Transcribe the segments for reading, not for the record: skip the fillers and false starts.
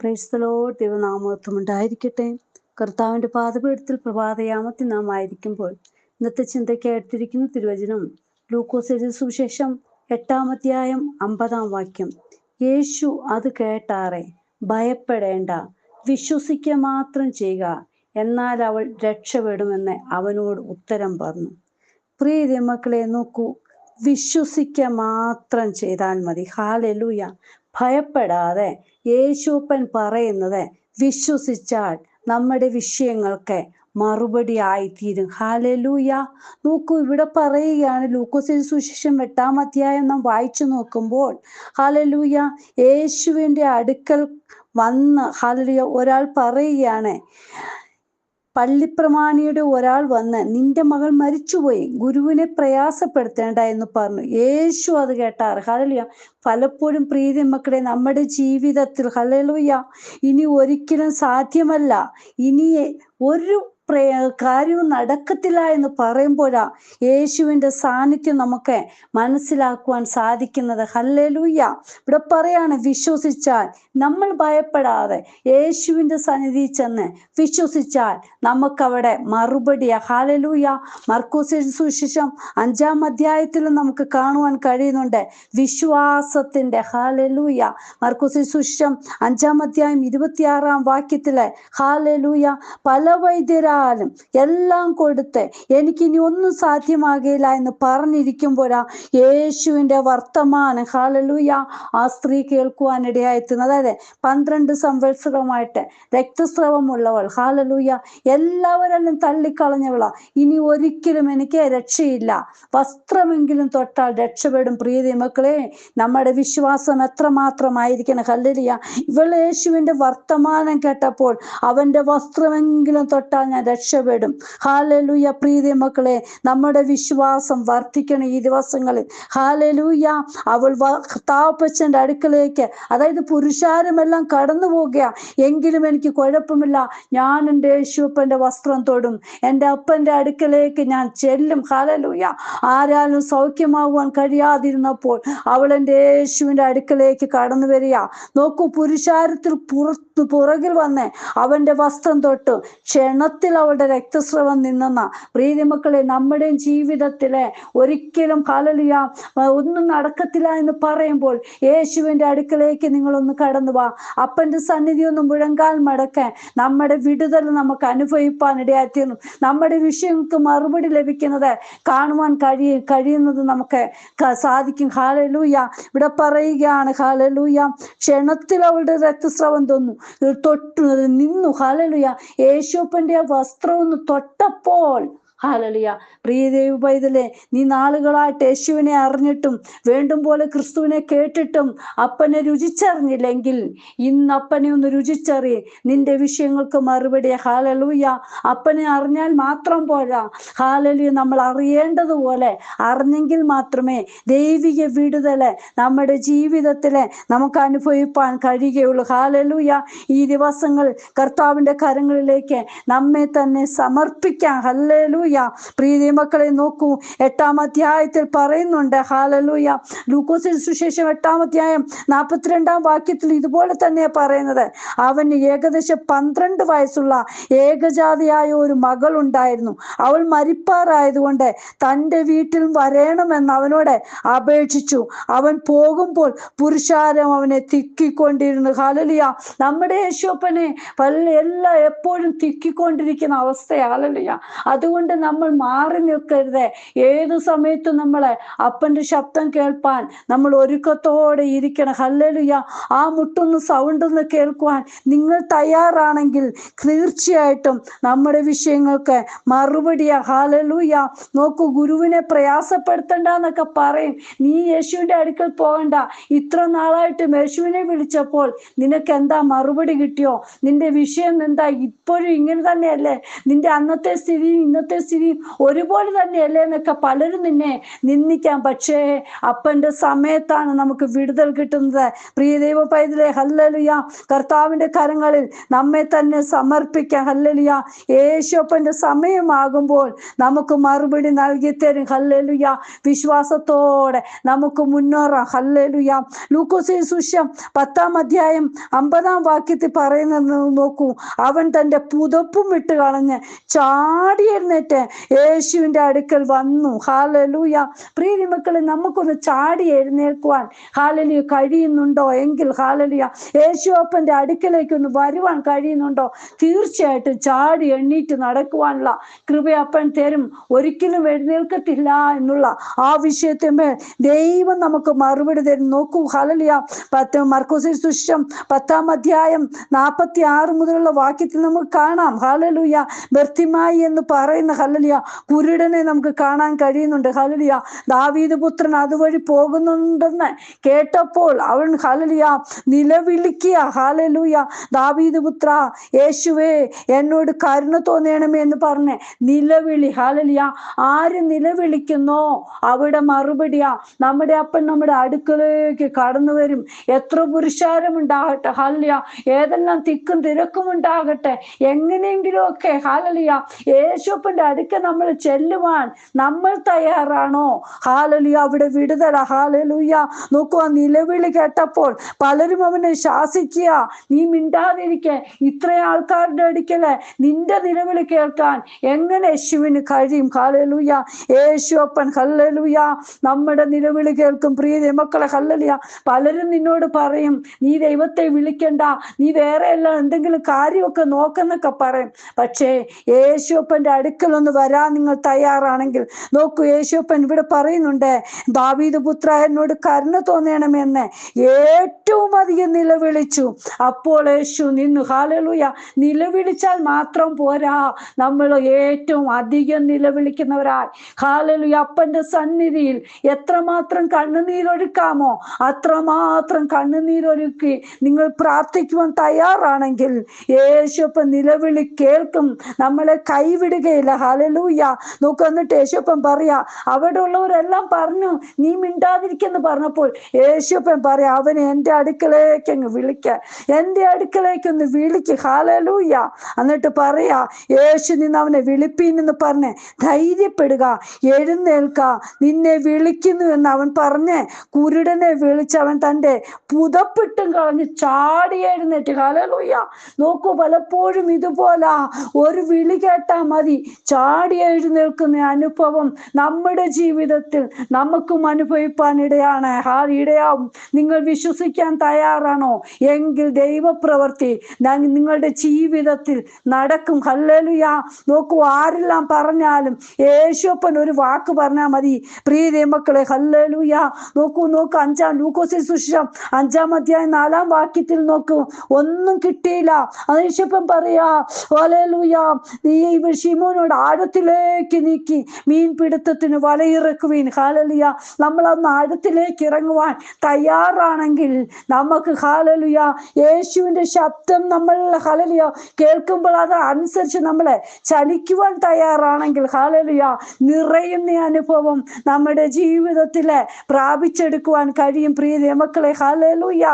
Praise the Lord. ദൈവനാമത്വം ഉണ്ടായിരിക്കട്ടെ. കർത്താവിൻ്റെ പാദപീഠത്തിൽ പ്രഭാതയാമത്തിൽ നാം ആയിരിക്കുമ്പോൾ ഇന്നത്തെ ചിന്തയ്ക്കായിട്ടിരിക്കുന്ന തിരുവചനം ലൂക്കോസ് എഴുതിയ സുവിശേഷം 8-ാം അധ്യായം 50-ാം വാക്യം. യേശു അത് കേട്ടാറെ, ഭയപ്പെടേണ്ട, വിശ്വസിക്കുക മാത്രം ചെയ്യുക, എന്നാൽ അവൾ രക്ഷപ്പെടുമെന്ന് അവനോട് ഉത്തരം പറഞ്ഞു. പ്രിയ ദൈവമക്കളെ, നോക്കൂ, വിശ്വസിക്കുക മാത്രം ചെയ്താൽ മതി. ഹല്ലേലൂയ. ഭയപ്പെടാതെ യേശുപ്പൻ പറയുന്നത് വിശ്വസിച്ചാൽ നമ്മുടെ വിഷയങ്ങൾക്ക് മറുപടി ആയിത്തീരും. ഹല്ലേലൂയ. നോക്കൂ, ഇവിടെ പറയുകയാണ് ലൂക്കോസ് സുവിശേഷം 8-ാം അധ്യായം നാം വായിച്ചു നോക്കുമ്പോൾ, ഹല്ലേലൂയ, യേശുവിൻ്റെ അടുക്കൽ വന്ന് ഹല്ലേലൂയ ഒരാൾ പറയുകയാണ്, പള്ളിപ്രമാണിയുടെ ഒരാൾ വന്ന് നിന്റെ മകൾ മരിച്ചുപോയി, ഗുരുവിനെ പ്രയാസപ്പെടുത്തേണ്ട എന്ന് പറഞ്ഞു. യേശു അത് കേട്ടാറ്. ഹല്ലേലൂയ. പലപ്പോഴും പ്രീതി മക്കളെ, നമ്മുടെ ജീവിതത്തിൽ ഹല്ലേലൂയ ഇനി ഒരിക്കലും സാധ്യമല്ല, ഇനി ഒരു കാര്യവും നടക്കത്തില്ല എന്ന് പറയുമ്പോഴാ യേശുവിൻ്റെ സാന്നിധ്യം നമുക്ക് മനസ്സിലാക്കുവാൻ സാധിക്കുന്നത്. ഹല്ലേലൂയ. ഇവിടെ പറയാണ്, വിശ്വസിച്ചാൽ, നമ്മൾ ഭയപ്പെടാതെ യേശുവിൻ്റെ സന്നിധി ചെന്ന് വിശ്വസിച്ചാൽ നമുക്കവിടെ മറുപടിയാ. ഹല്ലേലൂയ. മർക്കോസ് സുവിശേഷം 5-ാം അധ്യായത്തിൽ നമുക്ക് കാണുവാൻ കഴിയുന്നുണ്ട് വിശ്വാസത്തിന്റെ. ഹല്ലേലൂയ. മർക്കോസ് സുവിശേഷം 5-ാം അധ്യായം 26-ാം വാക്യത്തില് ഹല്ലേലൂയ, പല വൈദ്യരാലും എല്ലാം കൊടുത്ത് എനിക്കിനി ഒന്നും സാധ്യമാകില്ല എന്ന് പറഞ്ഞിരിക്കുമ്പോഴാ യേശുവിൻ്റെ വർത്തമാനം ഹല്ലേലൂയ ആ സ്ത്രീ കേൾക്കുവാനിടയായിത്തീർന്നു. അതായത് 12 സംവത്സരമായിട്ട് രക്തസ്രവമുള്ളവൾ, ഹല്ലേലൂയ, എല്ലാവരെല്ലാം തള്ളിക്കളഞ്ഞവളാ. ഇനി ഒരിക്കലും എനിക്ക് രക്ഷയില്ല, വസ്ത്രമെങ്കിലും തൊട്ടാൽ രക്ഷപ്പെടും. പ്രിയ മക്കളെ, നമ്മുടെ വിശ്വാസം എത്രമാത്രമായിരിക്കണം. ഹല്ലേലൂയ. ഇവൾ യേശുവിൻ്റെ വർത്തമാനം കേട്ടപ്പോൾ അവൻ്റെ വസ്ത്രമെങ്കിലും തൊട്ടാൽ ഞാൻ രക്ഷപ്പെടും. ഹല്ലേലൂയ. പ്രിയ മക്കളെ, നമ്മുടെ വിശ്വാസം വർദ്ധിക്കണം ഈ ദിവസങ്ങളിൽ. ഹല്ലേലൂയ. അവൾ താപ്പച്ചൻ്റെ അടുക്കലേക്ക്, അതായത് പുരുഷാരമെല്ലാം കടന്നു പോകുക, എങ്കിലും എനിക്ക് കുഴപ്പമില്ല, ഞാൻ എൻ്റെ യേശുപ്പൻ്റെ വസ്ത്രം തൊടും, എൻ്റെ അപ്പൻ്റെ അടുക്കലേക്ക് ഞാൻ ചെല്ലും. ഹല്ലേലൂയ. ആരാലും സൗഖ്യമാകുവാൻ കഴിയാതിരുന്നപ്പോൾ അവൾ എൻ്റെ യേശുവിൻ്റെ അടുക്കലേക്ക് കടന്നു വരിക. നോക്കൂ, പുരുഷാരത്തിൽ പുറകിൽ വന്ന് അവൻ്റെ വസ്ത്രം തൊട്ട് ക്ഷണത്തിൽ അവളുടെ രക്തസ്രവം നിന്നെന്ന. പ്രിയ മക്കളെ, നമ്മുടെയും ജീവിതത്തിലെ ഒരിക്കലും ഹല്ലേലൂയ ഒന്നും നടക്കത്തില്ല എന്ന് പറയുമ്പോൾ യേശുവിൻ്റെ അടുക്കലേക്ക് നിങ്ങളൊന്ന് കടന്നു വാ. അപ്പൻ്റെ സന്നിധി ഒന്ന് മുഴങ്കാൽ മടക്കാൻ നമ്മുടെ വിടുതൽ നമുക്ക് അനുഭവിപ്പാൻ ഇടയായിത്തീർന്നു. നമ്മുടെ വിഷയങ്ങൾക്ക് മറുപടി ലഭിക്കുന്നത് കാണുവാൻ കഴിയുന്നത് നമുക്ക് സാധിക്കും. ഹല്ലേലൂയ. ഇവിടെ പറയുകയാണ്, ഹല്ലേലൂയ, ക്ഷണത്തിൽ അവളുടെ രക്തസ്രവം തൊട്ടു നിന്നു. ഹല്ലേലൂയ. യേശുപ്പൻ്റെ വസ്ത്രം ഒന്ന് തൊട്ടപ്പോൾ, ഹല്ലേലൂയ, പ്രിയ ദൈവ പൈതലേ, നീ നാളുകളായിട്ട് യേശുവിനെ അറിഞ്ഞിട്ടും വേണ്ടും പോലെ ക്രിസ്തുവിനെ കേട്ടിട്ടും അപ്പനെ രുചിച്ചറിഞ്ഞില്ലെങ്കിൽ ഇന്ന് അപ്പനെ ഒന്ന് രുചിച്ചറി, നിന്റെ വിഷയങ്ങൾക്ക് മറുപടി. ഹല്ലേലൂയ. അപ്പനെ അറിഞ്ഞാൽ മാത്രം പോരാ, ഹല്ലേലൂയ, നമ്മൾ അറിയേണ്ടതുപോലെ അറിഞ്ഞെങ്കിൽ മാത്രമേ ദൈവിക വിടുതല് നമ്മുടെ ജീവിതത്തില് നമുക്ക് അനുഭവിപ്പാൻ കഴിയുകയുള്ളൂ. ഹല്ലേലൂയ. ഈ ദിവസങ്ങൾ കർത്താവിൻ്റെ കരങ്ങളിലേക്ക് നമ്മെ തന്നെ സമർപ്പിക്കാം. ഹല്ലേലൂയ. പ്രിയ മക്കളെ, നോക്കൂ, 8-ാം അധ്യായത്തിൽ പറയുന്നുണ്ട്, ഹല്ലേലൂയ, ലൂക്കോസ് സുവിശേഷം 8-ാം അധ്യായം 42-ാം വാക്യത്തിൽ ഇതുപോലെ തന്നെ പറയുന്നത്, അവന് ഏകദേശം 12 വയസ്സുള്ള ഏകജാതിയായ ഒരു മകൾ ഉണ്ടായിരുന്നു. അവൾ മരിപ്പാറായതുകൊണ്ട് തൻ്റെ വീട്ടിൽ വരണമെന്ന് അവനോട് അപേക്ഷിച്ചു. അവൻ പോകുമ്പോൾ പുരുഷാരം അവനെ തിക്കിക്കൊണ്ടിരുന്നു. ഹല്ലേലൂയ. നമ്മുടെ യേശുപ്പനെ എപ്പോഴും തിക്കിക്കൊണ്ടിരിക്കുന്ന അവസ്ഥയാണ്. ഹല്ലേലൂയ. അതുകൊണ്ട് നമ്മൾ മാറി നിൽക്കരുത്. ഏതു സമയത്തും നമ്മളെ അപ്പൻ്റെ ശബ്ദം കേൾപ്പാൻ നമ്മൾ ഒരുക്കത്തോടെ ഇരിക്കണം. ഹല്ലേലൂയ. ആ മുട്ടൊന്ന് സൗണ്ട് ഒന്ന് കേൾക്കുവാൻ നിങ്ങൾ തയ്യാറാണെങ്കിൽ തീർച്ചയായിട്ടും നമ്മുടെ വിഷയങ്ങൾക്ക് മറുപടിയാ. ഹല്ലേലൂയ. നോക്കൂ, ഗുരുവിനെ പ്രയാസപ്പെടുത്തണ്ട എന്നൊക്കെ പറയും. നീ യേശുവിൻ്റെ അടുക്കൽ പോകണ്ട, ഇത്ര നാളായിട്ടും യേശുവിനെ വിളിച്ചപ്പോൾ നിനക്ക് എന്താ മറുപടി കിട്ടിയോ? നിന്റെ വിഷയം എന്താ? ഇപ്പോഴും ഇങ്ങനെ തന്നെയല്ലേ? നിന്റെ അന്നത്തെ സ്ഥിതി ഇന്നത്തെ സ്ഥിതിയും ഒരുപോലെ തന്നെയല്ലേ എന്നൊക്കെ പലരും നിന്നെ നിന്ദിക്കാം. പക്ഷേ അപ്പന്റെ സമയത്താണ് നമുക്ക് വിടുതൽ കിട്ടുന്നത്. പ്രിയ ദൈവ പൈതലേ, ഹല്ലേലൂയ. കർത്താവിന്റെ കരങ്ങളിൽ നമ്മെ തന്നെ സമർപ്പിക്കാം. ഹല്ലേലൂയ. യേശുപ്പന്റെ സമയമാകുമ്പോൾ നമുക്ക് മറുപടി നൽകി തരും. ഹല്ലേലൂയ. വിശ്വാസത്തോടെ നമുക്ക് മുന്നേറാം. ഹല്ലേലൂയ. ലൂക്കോസിന്റെ സുവിശേഷം 10-ാം അധ്യായം 50-ാം വാക്യത്തിൽ പറയുന്നത് നോക്കൂ. അവൻ തന്റെ പുതപ്പും വിട്ട് കളഞ്ഞ് ചാടി എഴുന്നേറ്റ് യേശുവിന്റെ അടുക്കൽ വന്നു. ഹല്ലേലൂയ. പ്രിയ മക്കളെ, നമുക്കൊന്ന് ചാടി എഴുന്നേൽക്കുവാൻ ഹല്ലേലൂയ കഴിയുന്നുണ്ടോ എങ്കിൽ ഹല്ലേലൂയ യേശു അപ്പന്റെ അടുക്കലേക്ക് ഒന്ന് വരുവാൻ കഴിയുന്നുണ്ടോ? തീർച്ചയായിട്ടും ചാടി എണ്ണീറ്റ് നടക്കുവാനുള്ള കൃപ അപ്പൻ തരും. ഒരിക്കലും എഴുന്നേൽക്കത്തില്ല എന്നുള്ള ആ വിഷയത്തിന്മേൽ ദൈവം നമുക്ക് മറുപടി തരും. നോക്കൂ, ഹല്ലേലൂയ. മർക്കോസിന്റെ സുവിശേഷം 10-ാം അധ്യായം 46 മുതലുള്ള വാക്യത്തിൽ നമുക്ക് കാണാം. ഹല്ലേലൂയ. ബർത്തിമായി എന്ന് പറയുന്ന ഹല്ലേലൂയ കുരുടനെ നമുക്ക് കാണാൻ കഴിയുന്നുണ്ട്. ഹല്ലേലൂയ. ദാവീദ് പുത്രൻ അതുവഴി പോകുന്നുണ്ടെന്ന് കേട്ടപ്പോൾ അവൻ ഹല്ലേലൂയ നിലവിളിക്കുക. ഹല്ലേലൂയ. ദാവീദ് പുത്ര, യേശുവേ എന്നോട് കരുണ തോന്നണമേ എന്ന് പറഞ്ഞ് നിലവിളി. ഹല്ലേലൂയ. ആര് നിലവിളിക്കുന്നോ അവിടെ മറുപടിയാ. നമ്മുടെ അപ്പൻ നമ്മുടെ അടുക്കലേക്ക് കടന്നു വരും. എത്ര പുരുഷാരമുണ്ടാകട്ടെ, ഹല്ലേലൂയ, ഏതെല്ലാം തിക്കും തിരക്കും ഉണ്ടാകട്ടെ, എങ്ങനെയെങ്കിലും ഒക്കെ ഹല്ലേലൂയ യേശുപ്പന്റെ അടുക്ക നമ്മൾ ചെല്ലുവാൻ നമ്മൾ തയ്യാറാണോ? ഹല്ലേലൂയ. അവിടെ വിടുതല. ഹല്ലേലൂയ. നോക്കുക, നിലവിളി കേട്ടപ്പോൾ പലരും അവനെ ശാസിക്കുക. നീ മിണ്ടാതിരിക്കെ, ഇത്ര ആൾക്കാരുടെ അടുക്കല് നിന്റെ നിലവിളി കേൾക്കാൻ എങ്ങനെ യേശുവിന് കഴിയും? ഹല്ലേലൂയ. യേശുപ്പൻ ഹല്ലേലൂയ നമ്മുടെ നിലവിളി കേൾക്കും. പ്രിയ മക്കളെ, ഹല്ലേലൂയ. പലരും നിന്നോട് പറയും, നീ ദൈവത്തെ വിളിക്കണ്ട, നീ വേറെ എല്ലാം എന്തെങ്കിലും കാര്യമൊക്കെ നോക്കെന്നൊക്കെ പറയും. പക്ഷേ യേശുപ്പന്റെ അടുക്കൽ ഒന്ന് വരാൻ നിങ്ങൾ തയ്യാറാണെങ്കിൽ നോക്കൂ, യേശുപ്പൻ ഇവിടെ പറയുന്നുണ്ട്, ദാവീദ് പുത്ര എന്നോട് കരുണ തോന്നണമെന്ന് ഏറ്റവും അധികം നിലവിളിച്ചു. അപ്പോൾ യേശു നിന്നു. ഹല്ലേലൂയ. നിലവിളിച്ചാൽ മാത്രം പോരാ, നമ്മൾ ഏറ്റവും അധികം നിലവിളിക്കുന്നവരായി ഹല്ലേലൂയ അപ്പന്റെ സന്നിധിയിൽ എത്രമാത്രം കണ്ണുനീരൊഴുക്കാമോ അത്രമാത്രം കണ്ണുനീരൊഴുക്കി നിങ്ങൾ പ്രാർത്ഥിക്കുവാൻ തയ്യാറാണെങ്കിൽ യേശുപ്പൻ നിലവിളി കേൾക്കും. നമ്മളെ കൈവിടുകയില്ല. ഹല്ലേലൂയ. നോക്ക്, എന്നിട്ട് യേശുപ്പൻ പറയാ, അവിടെ ഉള്ളവരെല്ലാം പറഞ്ഞു നീ മിണ്ടാതിരിക്കെന്ന് പറഞ്ഞപ്പോൾ യേശുപ്പൻ പറയാ, അവനെ എൻ്റെ അടുക്കലേക്ക് അങ്ങ് വിളിക്ക, എൻ്റെ അടുക്കലേക്കൊന്ന് വിളിക്ക്. ഹല്ലേലൂയ. എന്നിട്ട് പറയാ, യേശു നിന്ന് അവനെ വിളിപ്പീനെന്ന് പറഞ്ഞ് ധൈര്യപ്പെടുക, എഴുന്നേൽക്ക, നിന്നെ വിളിക്കുന്നു എന്ന് അവൻ പറഞ്ഞ് കുരുടനെ വിളിച്ചവൻ തൻ്റെ പുതപ്പിട്ടും കളഞ്ഞ് ചാടി എഴുന്നേറ്റ്. ഹല്ലേലൂയ. നോക്കൂ, പലപ്പോഴും ഇതുപോലെ ഒരു വിളി കേട്ടാ മതി ചാടി എഴുന്നേൽക്കുന്ന അനുഭവം നമ്മുടെ ജീവിതത്തിൽ നമുക്കും അനുഭവിപ്പാൻ ഇടയാവും. നിങ്ങൾ വിശ്വസിക്കാൻ തയ്യാറാണോ എങ്കിൽ ദൈവപ്രവൃത്തി നിങ്ങളുടെ ജീവിതത്തിൽ നടക്കും. ഹല്ലേലൂയ. നോക്കൂ, ആരെല്ലാം പറഞ്ഞാലും യേശുപ്പൻ ഒരു വാക്ക് പറഞ്ഞാൽ മതി. പ്രിയ മക്കളെ, ഹല്ലേലൂയ. നോക്കൂ, ലൂക്കോസിന്റെ സുവിശേഷം 5-ാം അധ്യായം 4-ാം വാക്യത്തിൽ നോക്കൂ, ഒന്നും കിട്ടിയില്ല. യേശുപ്പൻ പറയാ, ഹല്ലേലൂയ, നീ ശിമോനോട് ആഴത്തിലേക്ക് നീക്കി മീൻപിടുത്തത്തിന് വലയിറക്കുവീൻ. ഹല്ലേലൂയ. നമ്മളൊന്ന് ആഴത്തിലേക്ക് ഇറങ്ങുവാൻ തയ്യാറാണെങ്കിൽ നമുക്ക് ഹല്ലേലൂയ യേശുവിന്റെ ശബ്ദം നമ്മൾ ഹല്ലേലൂയ കേൾക്കുമ്പോൾ അത് അനുസരിച്ച് നമ്മളെ ചലിക്കുവാൻ തയ്യാറാണെങ്കിൽ ഹല്ലേലൂയ നിറയുന്ന അനുഭവം നമ്മുടെ ജീവിതത്തില് പ്രാപിച്ചെടുക്കുവാൻ കഴിയും. പ്രിയ മക്കളെ, ഹല്ലേലൂയ.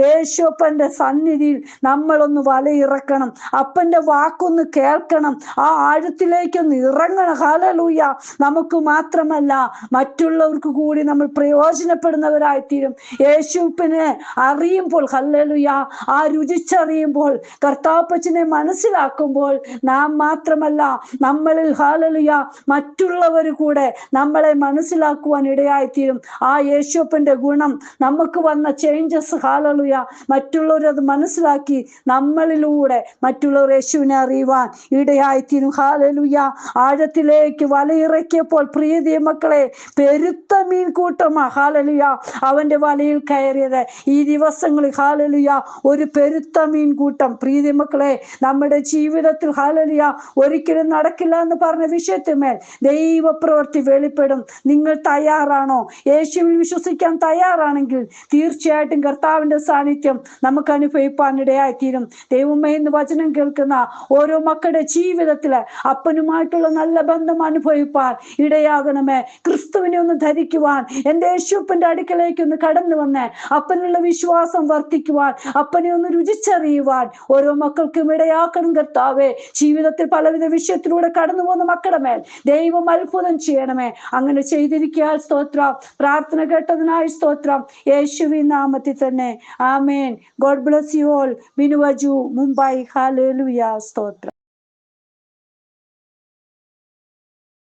യേശുപ്പന്റെ സന്നിധിയിൽ നമ്മളൊന്ന് വലയിറക്കണം, അപ്പന്റെ വാക്കൊന്ന് കേൾക്കണം, ആ ആഴത്തിലേക്കൊന്ന് ഇറങ്ങണം. ഹല്ലേലൂയ. നമുക്ക് മാത്രമല്ല മറ്റുള്ളവർക്ക് കൂടി നമ്മൾ പ്രയോജനപ്പെടുന്നവരായിത്തീരും. യേശുവിനെ അറിയുമ്പോൾ ഹല്ലേലൂയ ആ രുചിച്ചറിയുമ്പോൾ കർത്താപ്പച്ചനെ മനസ്സിലാക്കുമ്പോൾ നാം മാത്രമല്ല നമ്മളിൽ ഹല്ലേലൂയ മറ്റുള്ളവർ കൂടെ നമ്മളെ മനസ്സിലാക്കുവാൻ ഇടയായിത്തീരും. ആ യേശുപ്പന്റെ ഗുണം നമുക്ക് വന്ന ചേഞ്ചസ് ഹല്ലേലൂയ മറ്റുള്ളവരത് മനസ്സിലാക്കി നമ്മളിലൂടെ മറ്റുള്ളവർ യേശുവിനെ അറിയുവാൻ ഇടയായിത്തീരും. ഹല്ലേലൂയ. ആഴത്തിലേക്ക് വലയിറക്കിയപ്പോൾ പ്രിയ മക്കളെ പെരുത്ത മീൻ കൂട്ടമാ ഹല്ലേലൂയ അവന്റെ വലയിൽ കയറിയത്. ഈ ദിവസങ്ങളിൽ ഹല്ലേലൂയ ഒരു പെരുത്ത മീൻ കൂട്ടം പ്രിയ മക്കളെ നമ്മുടെ ജീവിതത്തിൽ ഹല്ലേലൂയ ഒരിക്കലും നടക്കില്ല എന്ന് പറഞ്ഞ വിഷയത്തിന്മേൽ ദൈവപ്രവൃത്തി വെളിപ്പെടും. നിങ്ങൾ തയ്യാറാണോ? യേശുവിൽ വിശ്വസിക്കാൻ തയ്യാറാണെങ്കിൽ തീർച്ചയായിട്ടും കർത്താവിന്റെ സാന്നിധ്യം നമുക്ക് അനുഭവിപ്പാൻ ഇടയായിത്തീരും. ദൈവമേ, ഇന്ന് വചനം കേൾക്കുന്ന ഓരോ മക്കളുടെ ജീവിതത്തില് അപ്പനുമായി ദൈവവുമായിട്ടുള്ള നല്ല ബന്ധം അനുഭവിപ്പാൻ ഇടയാകണമേ. ക്രിസ്തുവിനെ ഒന്ന് ധരിക്കുവാൻ, എൻ്റെ യേശുപ്പന്റെ അടുക്കലേക്ക് ഒന്ന് കടന്നു വന്ന് അപ്പനുള്ള വിശ്വാസം വർദ്ധിക്കുവാൻ, അപ്പനെ ഒന്ന് രുചിച്ചറിയുവാൻ ഓരോ മക്കൾക്കും ഇടയാക്കണം കർത്താവേ. ജീവിതത്തിൽ പലവിധ വിഷയത്തിലൂടെ കടന്നു പോകുന്ന മക്കളുടെ മേൽ ദൈവം അത്ഭുതം ചെയ്യണമേ. അങ്ങനെ ചെയ്തിരിക്കാൻ സ്തോത്രം. പ്രാർത്ഥന കേട്ടതിനായി സ്തോത്രം. യേശുവിൻ നാമത്തിൽ തന്നെ ആമേൻ. God bless you all. Binuvaju, Mumbai. Hallelujah. സ്തോത്രം.